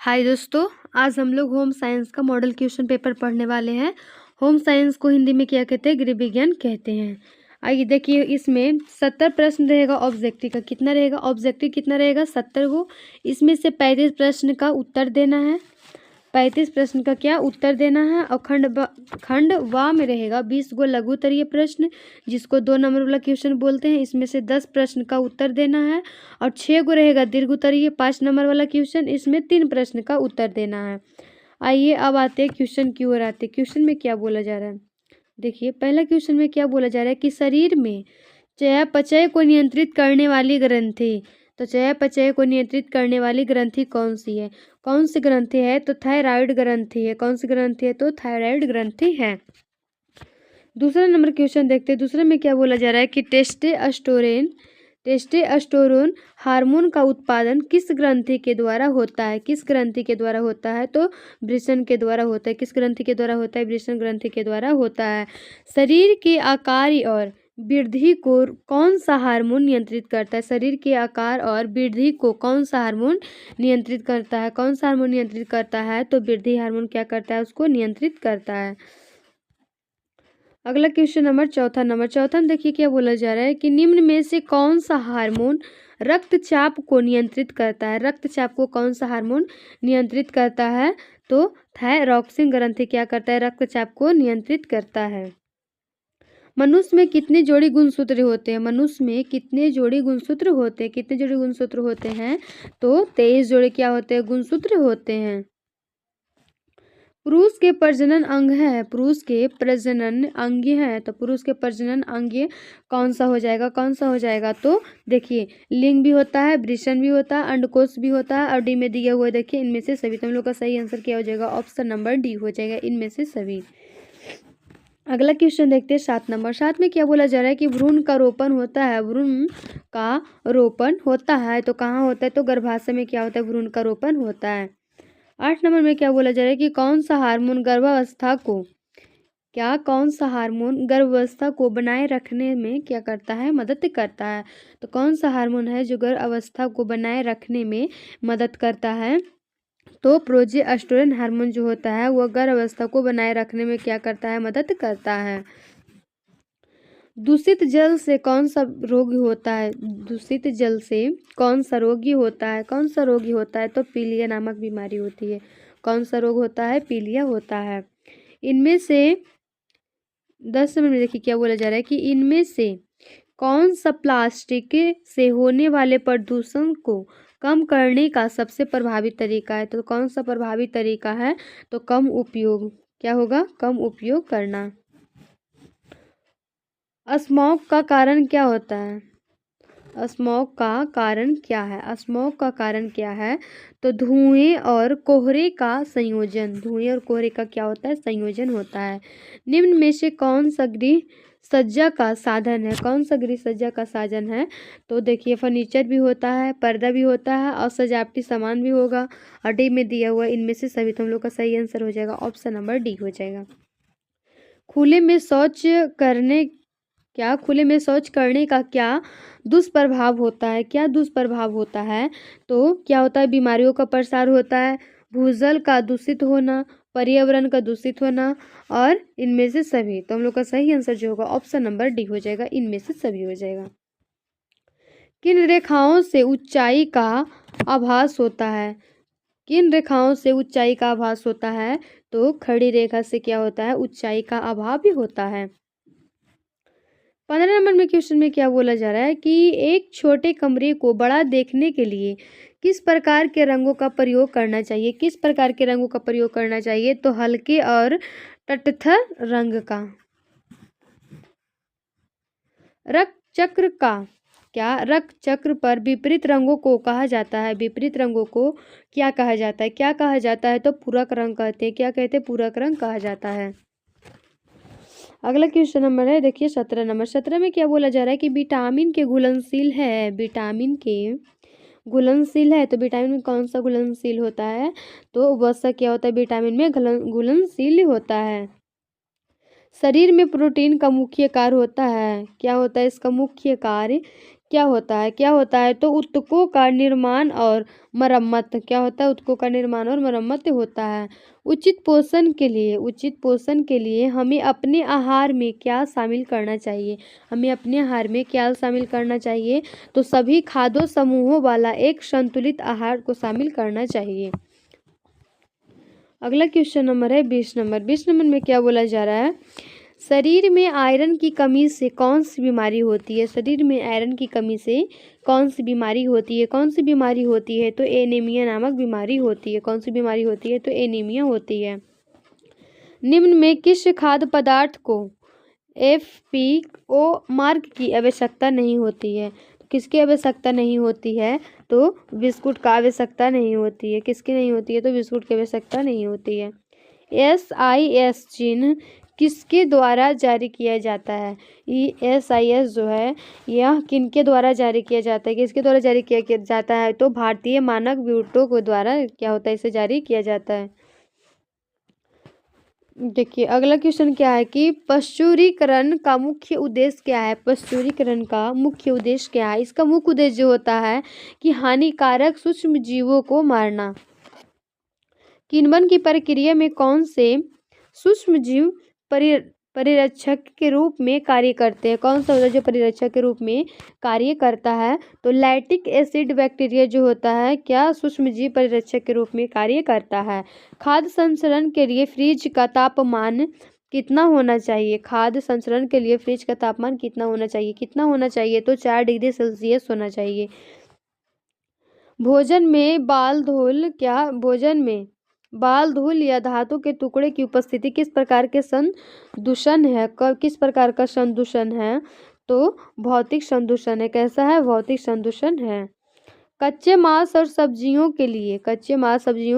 हाय दोस्तों, आज हम लोग होम साइंस का मॉडल क्वेश्चन पेपर पढ़ने वाले हैं। होम साइंस को हिंदी में क्या कहते हैं? गृह विज्ञान कहते हैं। आइए देखिए, इसमें 70 प्रश्न रहेगा। ऑब्जेक्टिव का कितना रहेगा? ऑब्जेक्टिव कितना रहेगा? 70 को। इसमें से 35 प्रश्न का उत्तर देना है। 35 प्रश्न का क्या उत्तर देना है। और खंड वा में रहेगा 20 गो लघु उत्तरीय प्रश्न, जिसको 2 नंबर वाला क्वेश्चन बोलते हैं। इसमें से 10 प्रश्न का उत्तर देना है। और 6 गो रहेगा दीर्घ उत्तरीय 5 नंबर वाला क्वेश्चन, इसमें 3 प्रश्न का उत्तर देना है। आइए अब आते हैं क्वेश्चन की ओर। आते क्वेश्चन में क्या बोला जा रहा है। देखिए, पहला क्वेश्चन में क्या बोला जा रहा है कि शरीर में चयापचय को नियंत्रित करने वाली ग्रंथि, तो चयापचय को नियंत्रित करने वाली ग्रंथि कौन सी है? कौन सी ग्रंथि है? तो थायराइड ग्रंथि है। कौन सी ग्रंथि है? तो थायराइड ग्रंथि है। दूसरा नंबर क्वेश्चन देखते हैं। दूसरे में क्या बोला जा रहा है कि टेस्टोस्टेरोन हार्मोन का उत्पादन किस ग्रंथि के द्वारा होता है? किस ग्रंथि के द्वारा होता है? तो वृषण के द्वारा होता है। किस ग्रंथि के द्वारा होता है? वृषण ग्रंथि के द्वारा होता है। शरीर के आकार और वृद्धि को कौन सा हार्मोन नियंत्रित करता है? शरीर के आकार और वृद्धि को कौन सा हार्मोन नियंत्रित करता है? कौन सा हार्मोन नियंत्रित करता है? तो वृद्धि हार्मोन क्या करता है? उसको नियंत्रित करता है। अगला क्वेश्चन नंबर चौथा में देखिए क्या बोला जा रहा है कि निम्न में से कौन सा हार्मोन रक्तचाप को नियंत्रित करता है? रक्तचाप को कौन सा हार्मोन नियंत्रिथ करता है? तो थायरॉक्सिन ग्रंथि क्या करता है? रक्तचाप को नियंत्रित करता है। मनुष्य में कितने जोड़ी गुणसूत्र होते हैं? मनुष्य में कितने जोड़ी गुणसूत्र होते हैं? कितने जोड़ी गुणसूत्र होते हैं? तो 23 जोड़ी क्या होते हैं? गुणसूत्र होते हैं। पुरुष के प्रजनन अंग है। पुरुष के प्रजनन अंग है। तो पुरुष के प्रजनन अंग कौन सा हो जाएगा? कौन सा हो जाएगा? तो देखिए, लिंग भी होता है, वृषण भी होता है, अंडकोश भी होता है, और डी में दिया हुआ है देखिए इनमें से सभी। तो हम लोग का सही आंसर क्या हो जाएगा? ऑप्शन नंबर डी हो जाएगा, इनमें से सभी। अगला क्वेश्चन देखते हैं 7 नंबर। 7 में क्या बोला जा रहा है कि भ्रूण का रोपण होता है। भ्रूण का रोपण होता है तो कहाँ होता है? तो गर्भाशय में क्या होता है? भ्रूण का रोपण होता है। 8 नंबर में क्या बोला जा रहा है कि कौन सा हार्मोन गर्भावस्था को बनाए रखने में क्या करता है? मदद करता है। तो कौन सा हार्मोन है जो गर्भावस्था को बनाए रखने में मदद करता है? तो प्रोजेस्टेरोन हार्मोन जो होता है वह गर्भावस्था को बनाए रखने में क्या करता है? मदद करता है। दूषित जल से कौन सा रोग होता है? दूषित जल से कौन सा रोगी होता है? कौन सा रोगी होता है? तो पीलिया नामक बीमारी होती है। कौन सा रोग होता है? पीलिया होता है। इनमें से 10 नंबर में देखिए क्या बोला जा रहा है कि इनमें से कौन सा प्लास्टिक से होने वाले प्रदूषण को कम करने का सबसे प्रभावी तरीका है? तो कौन सा प्रभावी तरीका है? तो कम उपयोग। क्या होगा? कम उपयोग करना। स्मॉग का कारण क्या होता है? स्मॉग का कारण क्या है? स्मॉग का कारण क्या है? तो धुएं और कोहरे का संयोजन। धुएं और कोहरे का क्या होता है? संयोजन होता है। निम्न में से कौन सा गृह सज्जा का साधन है? कौन सा गृह सज्जा का साधन है? तो देखिए, फर्नीचर भी होता है, पर्दा भी होता है, और सजावटी सामान भी होगा, और डी में दिया हुआ इनमें से सभी। तो हम लोग का सही आंसर हो जाएगा, ऑप्शन नंबर डी हो जाएगा। खुले में शौच करने का क्या दुष्प्रभाव होता है? क्या दुष्प्रभाव होता है? तो क्या होता है? बीमारियों का प्रसार होता है, भूजल का दूषित होना, पर्यावरण का दूषित होना, और इनमें से सभी। तो हम लोग का सही आंसर जो होगा ऑप्शन नंबर डी हो जाएगा, इनमें से सभी हो जाएगा। किन रेखाओं से ऊंचाई का आभास होता है? किन रेखाओं से ऊंचाई का आभास होता है? तो खड़ी रेखा से क्या होता है? ऊंचाई का आभास भी होता है। 15 नंबर में क्वेश्चन में क्या बोला जा रहा है कि एक छोटे कमरे को बड़ा देखने के लिए किस प्रकार के रंगों का प्रयोग करना चाहिए? किस प्रकार के रंगों का प्रयोग करना चाहिए? तो हल्के और तटस्थ रंग का। रक्त चक्र पर विपरीत रंगों को कहा जाता है। विपरीत रंगों को क्या कहा जाता है? क्या कहा जाता है? तो पूरक रंग कहते हैं। क्या कहते हैं? पूरक रंग कहा जाता है। अगला क्वेश्चन नंबर है देखिए 17 नंबर। 17 में क्या बोला जा रहा है कि विटामिन के घुलनशील है। विटामिन के घुलनशील है, तो विटामिन में कौन सा घुलनशील होता है? तो वसा क्या होता है? विटामिन में घुलनशील होता है। शरीर में प्रोटीन का मुख्य कार्य होता है। क्या होता है इसका मुख्य कार्य? क्या होता है तो ऊतकों का निर्माण और मरम्मत, क्या होता है, ऊतकों का निर्माण और मरम्मत होता है। उचित पोषण के लिए हमें अपने आहार में क्या शामिल करना चाहिए, हमें अपने आहार में क्या शामिल करना चाहिए, तो सभी खाद्य समूहों वाला एक संतुलित आहार को शामिल करना चाहिए। अगला क्वेश्चन नंबर है 20 नंबर। 20 नंबर में क्या बोला जा रहा है, शरीर में आयरन की कमी से कौन सी बीमारी होती है, शरीर में आयरन की कमी से कौन सी बीमारी होती है, कौन सी बीमारी होती है, तो एनीमिया नामक बीमारी होती है। कौन सी बीमारी होती है, तो एनीमिया होती है। निम्न में किस खाद्य पदार्थ को FPO मार्क की आवश्यकता नहीं होती है, किसकी आवश्यकता नहीं होती है, तो बिस्कुट का आवश्यकता नहीं होती है। किसकी नहीं होती है, तो बिस्कुट की आवश्यकता नहीं होती है। SIS चिन्ह किसके द्वारा जारी किया जाता है, ये SIS जो है यह किनके द्वारा जारी किया जाता है, किसके द्वारा जारी किया जाता है, तो भारतीय मानक ब्यूरो के द्वारा क्या होता है, इसे जारी किया जाता है। देखिए अगला क्वेश्चन क्या है कि पश्चुरीकरण का मुख्य उद्देश्य क्या है, पश्चुरीकरण का मुख्य उद्देश्य क्या है, इसका मुख्य उद्देश्य जो होता है कि हानिकारक सूक्ष्म जीवों को मारना। किण्वन की प्रक्रिया में कौन से सूक्ष्म जीव परिरक्षक के रूप में कार्य करते हैं, कौन सा होता है जो परिरक्षक के रूप में कार्य करता है, तो लैक्टिक एसिड बैक्टीरिया जो होता है क्या सूक्ष्म जीव परिरक्षक के रूप में कार्य करता है। खाद्य संचरण के लिए फ्रिज का तापमान कितना होना चाहिए, खाद्य संचरण के लिए फ्रिज का तापमान कितना होना चाहिए, कितना होना चाहिए, तो 4 डिग्री सेल्सियस होना चाहिए। भोजन में बाल धूल या धातु के टुकड़े की उपस्थिति किस प्रकार के संदूषण है, किस प्रकार का संदूषण है, तो भौतिक संदूषण है। कैसा है, भौतिक संदूषण है। कच्चे मांस सब्जियों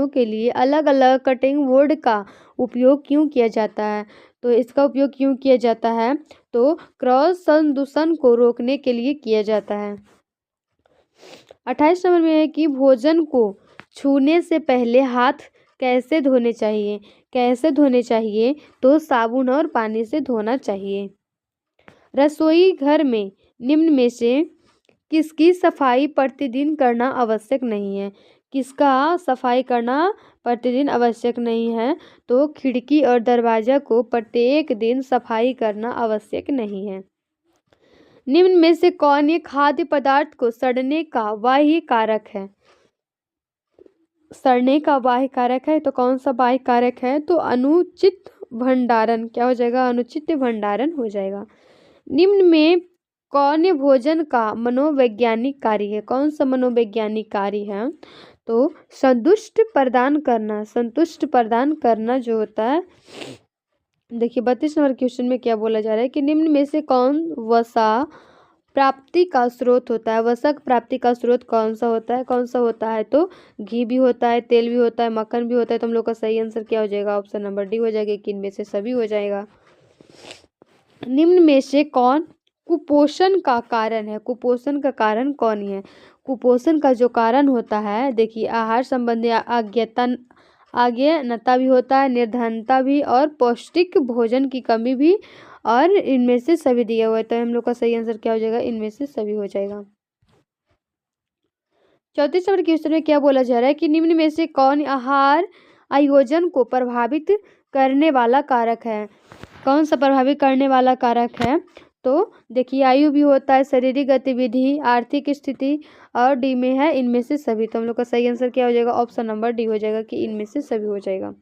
के लिए अलग अलग कटिंग बोर्ड का उपयोग क्यों किया जाता है, तो इसका उपयोग क्यों किया जाता है, तो क्रॉस संदूषण को रोकने के लिए किया जाता है। 28 नंबर में है कि भोजन को छूने से पहले हाथ कैसे धोने चाहिए, तो साबुन और पानी से धोना चाहिए। रसोई घर में निम्न में से किसकी सफाई प्रतिदिन करना आवश्यक नहीं है, किसका सफाई करना प्रतिदिन आवश्यक नहीं है, तो खिड़की और दरवाजा को प्रत्येक दिन सफाई करना आवश्यक नहीं है। निम्न में से कौन एक खाद्य पदार्थ को सड़ने का बाह्य कारक है, तो कौन सा बाह्य कारक है, तो अनुचित भंडारण, क्या हो जाएगा, अनुचित भंडारण हो जाएगा। निम्न में कौन भोजन का मनोवैज्ञानिक कार्य है, कौन सा मनोवैज्ञानिक कार्य है, तो संतुष्ट प्रदान करना जो होता है। देखिए 32 नंबर क्वेश्चन में क्या बोला जा रहा है कि निम्न में से कौन वसा प्राप्ति का स्रोत होता है, वसा प्राप्ति का स्रोत कौन सा होता है, तो घी भी होता है, तेल भी होता है, मक्खन भी होता है। तो हम लोग का सही आंसर क्या हो जाएगा, ऑप्शन नंबर डी हो जाएगा, कि इनमें से सभी हो जाएगा। निम्न में से कौन कुपोषण का कारण है, कुपोषण का कारण कौन है, कुपोषण का जो कारण होता है, देखिए आहार संबंधी अज्ञानता भी होता है, निर्धनता भी, और पौष्टिक भोजन की कमी भी, और इनमें से सभी दिया हुआ है। तो हम लोग का सही आंसर क्या हो जाएगा, इनमें से सभी हो जाएगा। 34 नंबर क्वेश्चन में क्या बोला जा रहा है कि निम्न में से कौन आहार आयोजन को प्रभावित करने वाला कारक है, कौन सा प्रभावित करने वाला कारक है, तो देखिए आयु भी होता है, शारीरिक गतिविधि, आर्थिक स्थिति, और डी में है इनमें से सभी। तो हम लोग का सही आंसर क्या हो जाएगा, ऑप्शन नंबर डी हो जाएगा, कि इनमें से सभी हो जाएगा।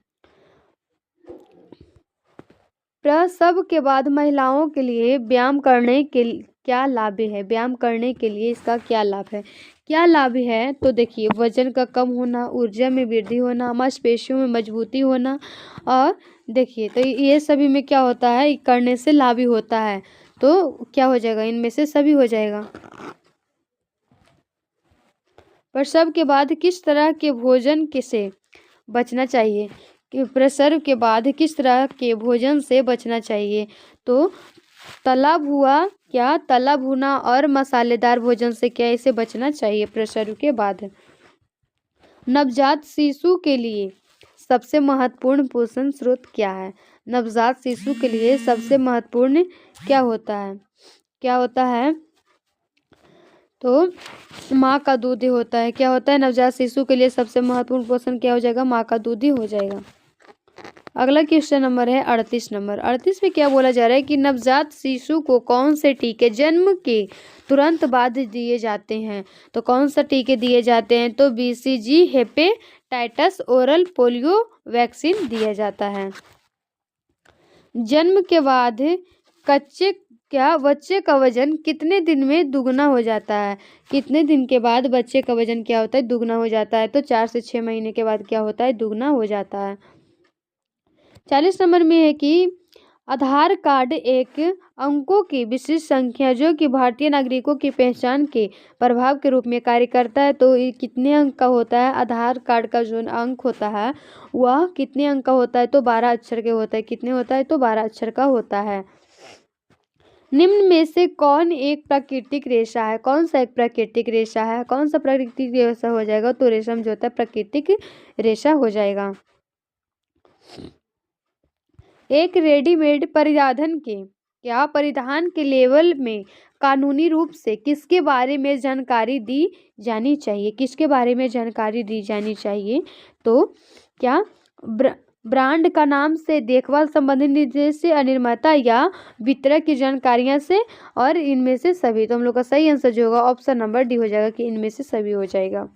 प्रसव के बाद महिलाओं के लिए व्यायाम करने के क्या लाभ है, व्यायाम करने के लिए इसका क्या लाभ है, तो देखिए वजन का कम होना, ऊर्जा में वृद्धि होना, मांसपेशियों में मजबूती होना, और देखिए तो ये सभी में क्या होता है, करने से लाभ ही होता है। तो क्या हो जाएगा, इनमें से सभी हो जाएगा। प्रसव के बाद किस तरह के भोजन से बचना चाहिए, कि प्रसव के बाद किस तरह के भोजन से बचना चाहिए, तो तला भुना और मसालेदार भोजन से क्या इसे बचना चाहिए प्रसव के बाद। नवजात शिशु के लिए सबसे महत्वपूर्ण पोषण स्रोत क्या है, नवजात शिशु के लिए सबसे महत्वपूर्ण क्या होता है, तो माँ का दूध ही होता है। क्या होता है? नवजात शिशु के लिए सबसे महत्वपूर्ण पोषण क्या हो जाएगा? माँ का दूध ही हो जाएगा। अगला क्वेश्चन नंबर है 38 नंबर। 38 में क्या बोला जा रहा है कि नवजात शिशु को कौन से टीके जन्म के तुरंत बाद दिए जाते हैं? तो कौन सा टीके दिए जाते हैं? तो BCG, hepatitis, oral polio vaccine दिया जाता है। जन्म के बाद बच्चे का वजन कितने दिन में दुगना हो जाता है? कितने दिन के बाद बच्चे का वजन क्या होता है? दुगना हो जाता है। तो 4 से 6 महीने के बाद क्या होता है? दुगना हो जाता है। 40 नंबर में है कि आधार कार्ड एक अंकों की विशिष्ट संख्या जो कि भारतीय नागरिकों की पहचान के प्रभाव के रूप में कार्य करता है। तो ये कितने अंक का होता है? आधार कार्ड का जो अंक होता है वह कितने अंक का होता है? तो 12 अक्षर के होता है। कितने होता है? तो 12 अक्षर का होता है। निम्न में से कौन एक प्राकृतिक रेशा है? कौन सा एक प्राकृतिक रेशा है? कौन सा प्राकृतिक रेशा हो जाएगा? तो रेशम जो होता है प्राकृतिक रेशा हो जाएगा। एक रेडीमेड परिधान के लेवल में कानूनी रूप से किसके बारे में जानकारी दी जानी चाहिए? किसके बारे में जानकारी दी जानी चाहिए? तो क्या ब्रांड का नाम से, देखभाल संबंधी निर्देश से, निर्माता या वितरक की जानकारियां से, और इनमें से सभी। तो हम लोग का सही आंसर जो होगा ऑप्शन नंबर डी हो जाएगा कि इनमें से सभी हो जाएगा।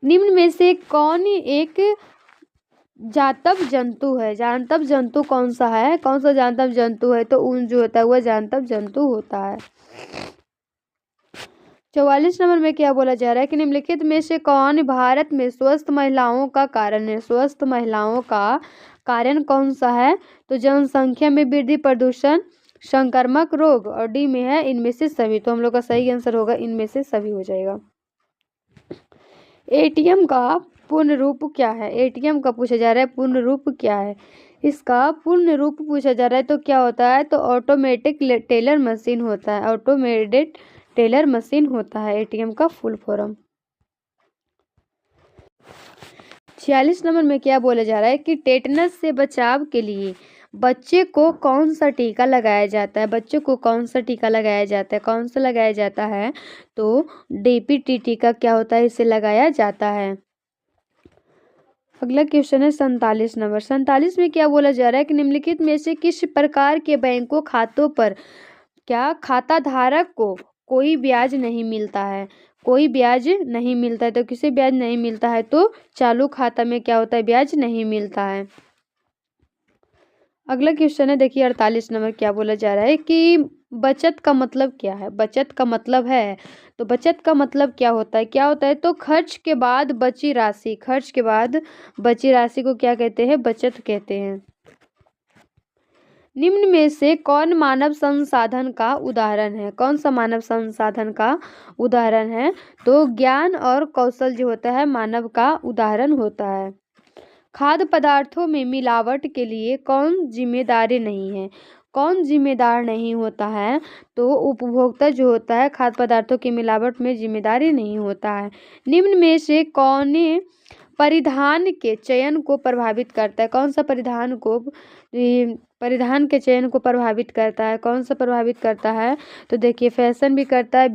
निम्न में से कौन एक जातव जंतु है? जानतव जंतु कौन सा है? कौन सा जानतव जंतु है? तो ऊन जो होता है वह जानतव जंतु होता है। 44 नंबर में क्या बोला जा रहा है कि निम्नलिखित में से कौन भारत में स्वस्थ महिलाओं का कारण है? स्वस्थ महिलाओं का कारण कौन सा है? तो जनसंख्या में वृद्धि, प्रदूषण, संक्रामक रोग, और डी में है इनमें से सभी। तो हम लोग का सही आंसर होगा इनमें से सभी हो जाएगा। ATM का पूर्ण रूप क्या है? ATM का पूछा जा रहा है पूर्ण रूप क्या है? इसका पूर्ण रूप पूछा जा रहा है तो क्या होता है? तो ऑटोमेटिक टेलर मशीन होता है। ऑटोमेटेड टेलर मशीन होता है ATM का फुल फॉर्म। 46 नंबर में क्या बोला जा रहा है कि टेटनस से बचाव के लिए बच्चे को कौन सा टीका लगाया जाता है? बच्चे को कौन सा टीका लगाया जाता है? कौन सा लगाया जाता है? तो DPT टीका क्या होता है? इसे लगाया जाता है। अगला क्वेश्चन है 47 नंबर। 47 में क्या बोला जा रहा है कि निम्नलिखित में से किस प्रकार के बैंकों खातों पर क्या खाता धारक को कोई ब्याज नहीं मिलता है? कोई ब्याज नहीं मिलता है। तो किसे ब्याज नहीं मिलता है? तो चालू खाता में क्या होता है? ब्याज नहीं मिलता है। अगला क्वेश्चन है देखिए 48 नंबर। क्या बोला जा रहा है कि बचत का मतलब क्या है? बचत का मतलब है, तो बचत का मतलब क्या होता है? क्या होता है? तो खर्च के बाद बची राशि, खर्च के बाद बची राशि को क्या कहते हैं? बचत कहते हैं। निम्न में से कौन मानव संसाधन का उदाहरण है? कौन सा मानव संसाधन का उदाहरण है? तो ज्ञान और कौशल जो होता है मानव का उदाहरण होता है। खाद्य पदार्थों में मिलावट के लिए कौन जिम्मेदार नहीं है? कौन जिम्मेदार नहीं होता है? तो उपभोक्ता जो होता है खाद्य पदार्थों की मिलावट में जिम्मेदारी नहीं होता है। निम्न में से कौन परिधान के चयन को प्रभावित करता है? कौन सा परिधान के चयन को प्रभावित करता है? कौन सा प्रभावित करता है? तो देखिए फैशन भी करता है,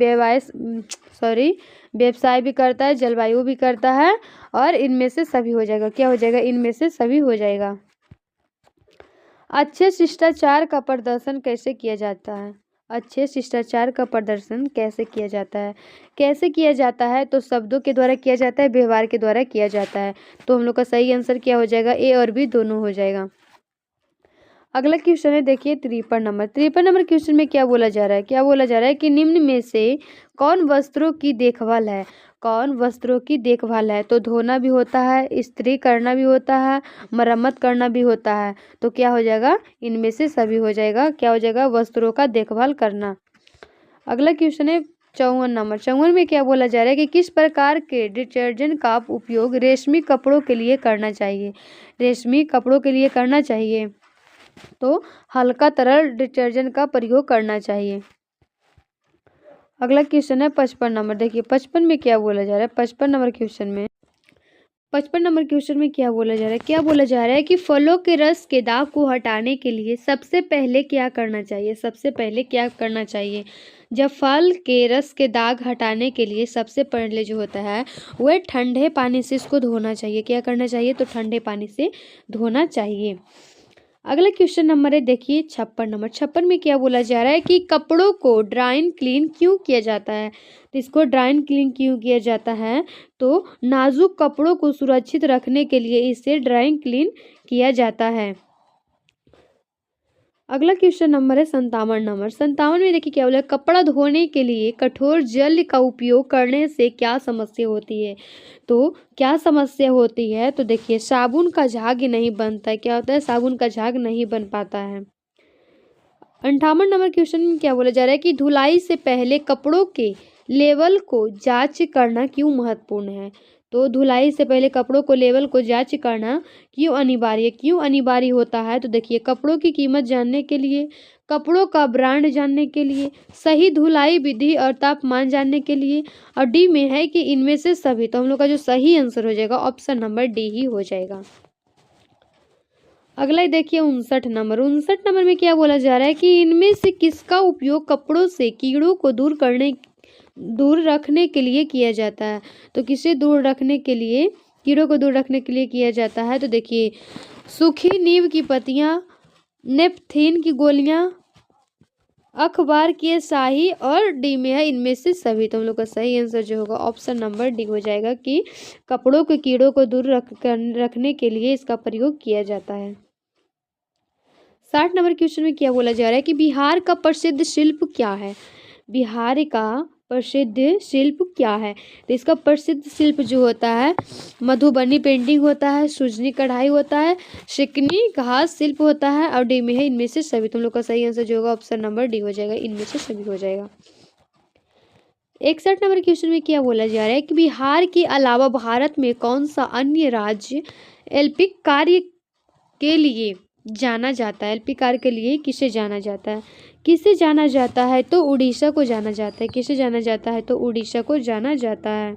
व्यवसाय भी करता है, जलवायु भी करता है, और इनमें से सभी हो जाएगा। क्या हो जाएगा? इनमें से सभी हो जाएगा। अच्छे शिष्टाचार का प्रदर्शन कैसे किया जाता है? अच्छे शिष्टाचार का प्रदर्शन कैसे किया जाता है? कैसे किया जाता है? तो शब्दों के द्वारा किया जाता है, व्यवहार के द्वारा किया जाता है। तो हम लोग का सही आंसर क्या हो जाएगा? ए और बी दोनों हो जाएगा। अगला क्वेश्चन है देखिए 53 नंबर। 53 नंबर क्वेश्चन में क्या बोला जा रहा है? क्या बोला जा रहा है कि निम्न में से कौन वस्त्रों की देखभाल है? कौन वस्त्रों की देखभाल है? तो धोना भी होता है, इस्त्री करना भी होता है, मरम्मत करना भी होता है। तो क्या हो जाएगा? इनमें से सभी हो जाएगा। क्या हो जाएगा? वस्त्रों का देखभाल करना। अगला क्वेश्चन है 54 नंबर। 54 में क्या बोला जा रहा है कि किस प्रकार के डिटर्जेंट का उपयोग रेशमी कपड़ों के लिए करना चाहिए? रेशमी कपड़ों के लिए करना चाहिए तो हल्का तरल डिटर्जेंट का प्रयोग करना चाहिए। अगला क्वेश्चन है 55 नंबर। देखिए 55 में क्या बोला जा रहा है? 55 नंबर क्वेश्चन में क्या बोला जा रहा है? क्या बोला जा रहा है कि फलों के रस के दाग को हटाने के लिए सबसे पहले क्या करना चाहिए? सबसे पहले क्या करना चाहिए? जब फल के रस के दाग हटाने के लिए सबसे पहले जो होता है वह ठंडे पानी से इसको धोना चाहिए। क्या करना चाहिए? तो ठंडे पानी से धोना चाहिए। अगला क्वेश्चन नंबर है, देखिए 56 नंबर। 56 में क्या बोला जा रहा है कि कपड़ों को ड्राइन क्लीन क्यों किया जाता है? तो इसको ड्राइन क्लीन क्यों किया जाता है? तो नाजुक कपड़ों को सुरक्षित रखने के लिए इसे ड्राइन क्लीन किया जाता है। अगला क्वेश्चन नंबर है 57 नंबर। 57 में देखिए क्या बोला, कपड़ा धोने के लिए कठोर जल का उपयोग करने से क्या समस्या होती है? तो क्या समस्या होती है? तो देखिए साबुन का झाग नहीं बनता है। क्या होता है? साबुन का झाग नहीं बन पाता है। 58 नंबर क्वेश्चन में क्या बोला जा रहा है कि धुलाई से पहले कपड़ों के लेवल को जांच करना क्यों महत्वपूर्ण है? तो धुलाई से पहले कपड़ों को लेवल को जांच करना क्यों अनिवार्य होता है? तो देखिए कपड़ों की कीमत जानने के लिए, कपड़ों का ब्रांड जानने के लिए, सही धुलाई विधि और तापमान जानने के लिए, और डी में है कि इनमें से सभी। तो हम लोग का जो सही आंसर हो जाएगा ऑप्शन नंबर डी ही हो जाएगा। अगला देखिए 59 नंबर। 59 नंबर में क्या बोला जा रहा है कि इनमें से किसका उपयोग कपड़ों से कीड़ों को दूर रखने के लिए किया जाता है? तो किसे दूर रखने के लिए, कीड़ों को दूर रखने के लिए किया जाता है? तो देखिए सूखी नीम की पत्तियां, नेपथीन की गोलियां, अखबार की स्याही, और डी में है इनमें से सभी। तो हम लोग का सही आंसर जो होगा ऑप्शन नंबर डी हो जाएगा कि कपड़ों के कीड़ों को दूर रखने के लिए इसका प्रयोग किया जाता है। 60 नंबर क्वेश्चन में क्या बोला जा रहा है कि बिहार का प्रसिद्ध शिल्प क्या है? बिहार का प्रसिद्ध शिल्प क्या है? तो इसका प्रसिद्ध शिल्प जो होता है मधुबनी पेंटिंग होता है, सुजनी कढ़ाई होता है, शिकनी घास शिल्प होता है, और डी में है इनमें से सभी। तुम लोग का सही आंसर जो होगा ऑप्शन नंबर डी हो जाएगा, इनमें से सभी हो जाएगा। 61 नंबर क्वेश्चन में क्या बोला जा रहा है कि बिहार के अलावा भारत में कौन सा अन्य राज्य एलपी कार्य के लिए जाना जाता है? एलपी कार्य के लिए किसे जाना जाता है? किसे जाना जाता है? तो उड़ीसा को जाना जाता है। किसे जाना जाता है? तो उड़ीसा को जाना जाता है।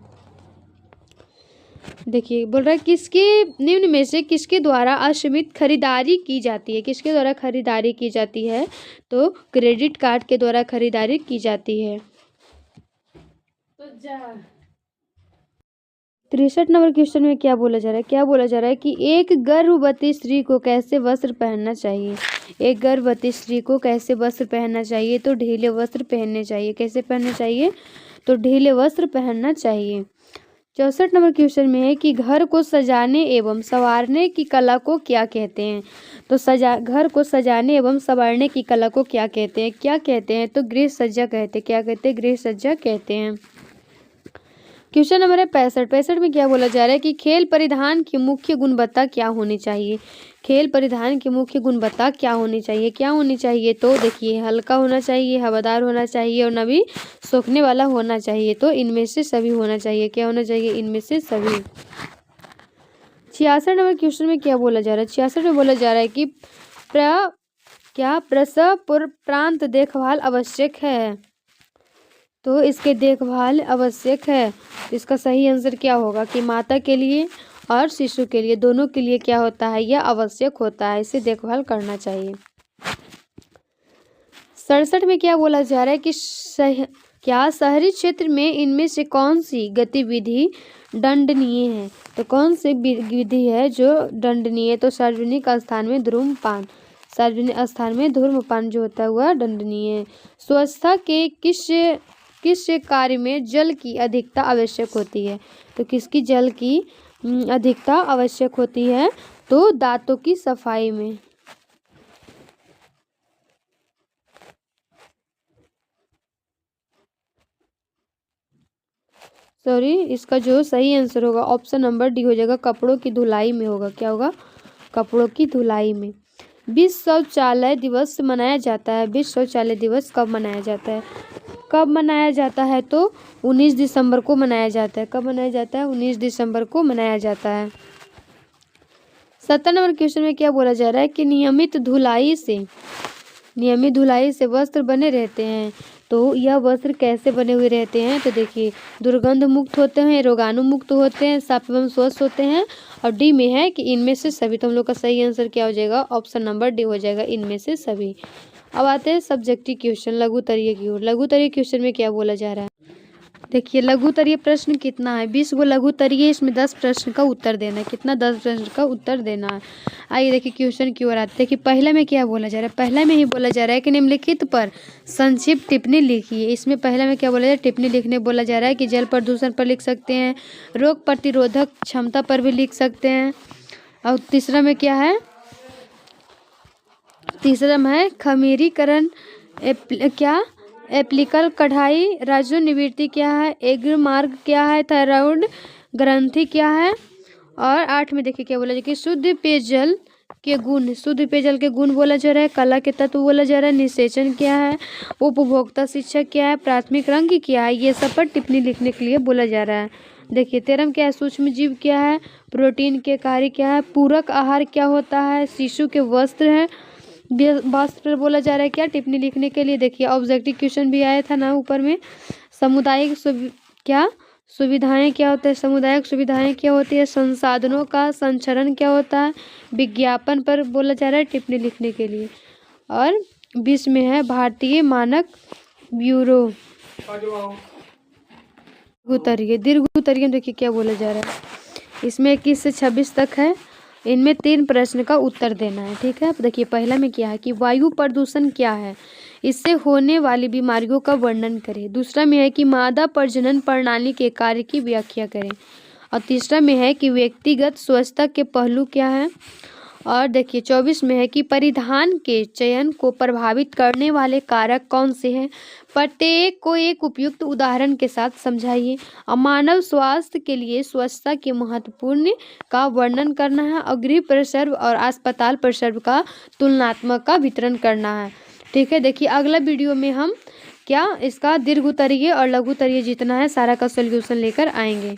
देखिए बोल रहा है किसके निम्न में से किसके द्वारा असीमित खरीदारी की जाती है? किसके द्वारा खरीदारी की जाती है? तो क्रेडिट कार्ड के द्वारा खरीदारी की जाती है। 63 नंबर क्वेश्चन में क्या बोला जा रहा है? क्या बोला जा रहा है कि एक गर्भवती स्त्री को कैसे वस्त्र पहनना चाहिए? एक गर्भवती स्त्री को कैसे वस्त्र पहनना चाहिए? तो ढीले वस्त्र पहनने चाहिए। कैसे पहनना चाहिए? तो ढीले वस्त्र पहनना चाहिए। 64 नंबर क्वेश्चन में है कि घर को सजाने एवं संवारने की कला को क्या कहते हैं? तो घर को सजाने एवं संवारने की कला को क्या कहते हैं? क्या कहते हैं? तो गृह सज्जा कहते हैं। क्या कहते हैं? गृह सज्जा कहते हैं। क्वेश्चन नंबर है 65। 65 में क्या बोला जा रहा है कि खेल परिधान की मुख्य गुणवत्ता क्या होनी चाहिए? खेल परिधान की मुख्य गुणवत्ता क्या होनी चाहिए? क्या होनी चाहिए? तो देखिए हल्का होना चाहिए, हवादार होना चाहिए, और नमी सोखने वाला होना चाहिए। तो इनमें से सभी होना चाहिए। क्या होना चाहिए? इनमें से सभी। 66 नंबर क्वेश्चन में क्या बोला जा रहा है? 66 में बोला जा रहा है कि प्रसव पूर्व प्रांत देखभाल आवश्यक है? तो इसके देखभाल आवश्यक है। इसका सही आंसर क्या होगा कि माता के लिए और शिशु के लिए, दोनों के लिए क्या होता है? यह आवश्यक होता है, इसे देखभाल करना चाहिए। 67 में क्या बोला जा रहा है कि क्या शहरी क्षेत्र में इनमें से कौन सी गतिविधि दंडनीय है? तो कौन सी विधि है जो दंडनीय है? तो सार्वजनिक स्थान में धूम्रपान। सार्वजनिक स्थान में धूम्रपान जो होता है वह दंडनीय है। स्वच्छता के किस कार्य में जल की अधिकता आवश्यक होती है? तो किसकी जल की अधिकता आवश्यक होती है? तो दांतों की सफाई में। सॉरी, इसका जो सही आंसर होगा ऑप्शन नंबर डी हो जाएगा, कपड़ों की धुलाई में होगा। क्या होगा? कपड़ों की धुलाई में। विश्व शौचालय दिवस मनाया जाता है। विश्व शौचालय दिवस कब मनाया जाता है? कब मनाया जाता है? तो 19 दिसंबर को मनाया जाता है। कब मनाया जाता है? 19 दिसंबर को मनाया जाता है। 70 नंबर क्वेश्चन में क्या बोला जा रहा है कि नियमित धुलाई से वस्त्र बने रहते हैं। तो यह वस्त्र कैसे बने हुए रहते हैं? तो देखिए दुर्गंध मुक्त होते हैं, रोगाणु मुक्त होते हैं, साफ एवं स्वच्छ होते हैं, और डी में है कि इनमें से सभी। तो हम लोग का सही आंसर क्या हो जाएगा? ऑप्शन नंबर डी हो जाएगा, इनमें से सभी। अब आते हैं सब्जेक्टिव क्वेश्चन लघुतरीय की ओर। लघुतरीय क्वेश्चन में क्या बोला जा रहा है, देखिए लघुतरीय प्रश्न कितना है, 20 गो लघुतरीय, इसमें 10 प्रश्न का उत्तर देना है। कितना, 10 प्रश्न का उत्तर देना है। आइए देखिए क्वेश्चन की ओर आते हैं। देखिए पहला में क्या बोला जा रहा है, पहला में ही बोला जा रहा है कि निम्नलिखित पर संक्षिप्त टिप्पणी लिखिए। इसमें पहला में क्या बोला जा रहा है, टिप्पणी लिखने बोला जा रहा है कि जल प्रदूषण पर लिख सकते हैं, रोग प्रतिरोधक क्षमता पर भी लिख सकते हैं। और तीसरा में क्या है, तीसरा में है खमीरीकरण, क्या एप्लिकल कढ़ाई, राजो निवृत्ति क्या है, एग्र मार्ग क्या है, थायराइड ग्रंथि क्या है। और 8 में देखिए क्या बोला जाए कि शुद्ध पेयजल के गुण, शुद्ध पेयजल के गुण बोला जा रहा है, कला के तत्व बोला जा रहा है, निषेचन क्या है, उपभोक्ता शिक्षा क्या है, प्राथमिक रंग क्या है, ये सब पर टिप्पणी लिखने के लिए बोला जा रहा है। देखिए 13 में क्या है, सूक्ष्म जीव क्या है, प्रोटीन के कार्य क्या है, पूरक आहार क्या होता है, शिशु के वस्त्र है, वस्त्र पर बोला जा रहा है क्या, टिप्पणी लिखने के लिए। देखिए ऑब्जेक्टिव क्वेश्चन भी आया था ना ऊपर में, सामुदायिक क्या सुविधाएं क्या होता है, सामुदायिक सुविधाएं क्या होती है, संसाधनों का संचरण क्या होता है, विज्ञापन पर बोला जा रहा है टिप्पणी लिखने के लिए। और 20 में है भारतीय मानक ब्यूरो। दीर्घ उत्तरीय देखिए क्या बोला जा रहा है, इसमें 21 से 26 तक है, इनमें 3 प्रश्न का उत्तर देना है। ठीक है, देखिए पहला में क्या है कि वायु प्रदूषण क्या है, इससे होने वाली बीमारियों का वर्णन करें। दूसरा में है कि मादा प्रजनन प्रणाली के कार्य की व्याख्या करें। और तीसरा में है कि व्यक्तिगत स्वच्छता के पहलू क्या है। और देखिए 24 में है कि परिधान के चयन को प्रभावित करने वाले कारक कौन से हैं, प्रत्येक को एक उपयुक्त उदाहरण के साथ समझाइए। और मानव स्वास्थ्य के लिए स्वच्छता के महत्वपूर्ण का वर्णन करना है। और गृह प्रसव और अस्पताल प्रसव का तुलनात्मक का वितरण करना है। ठीक है, देखिए अगला वीडियो में हम क्या इसका दीर्घ उत्तरीय और लघु उत्तरीय जितना है सारा का सॉल्यूशन लेकर आएंगे।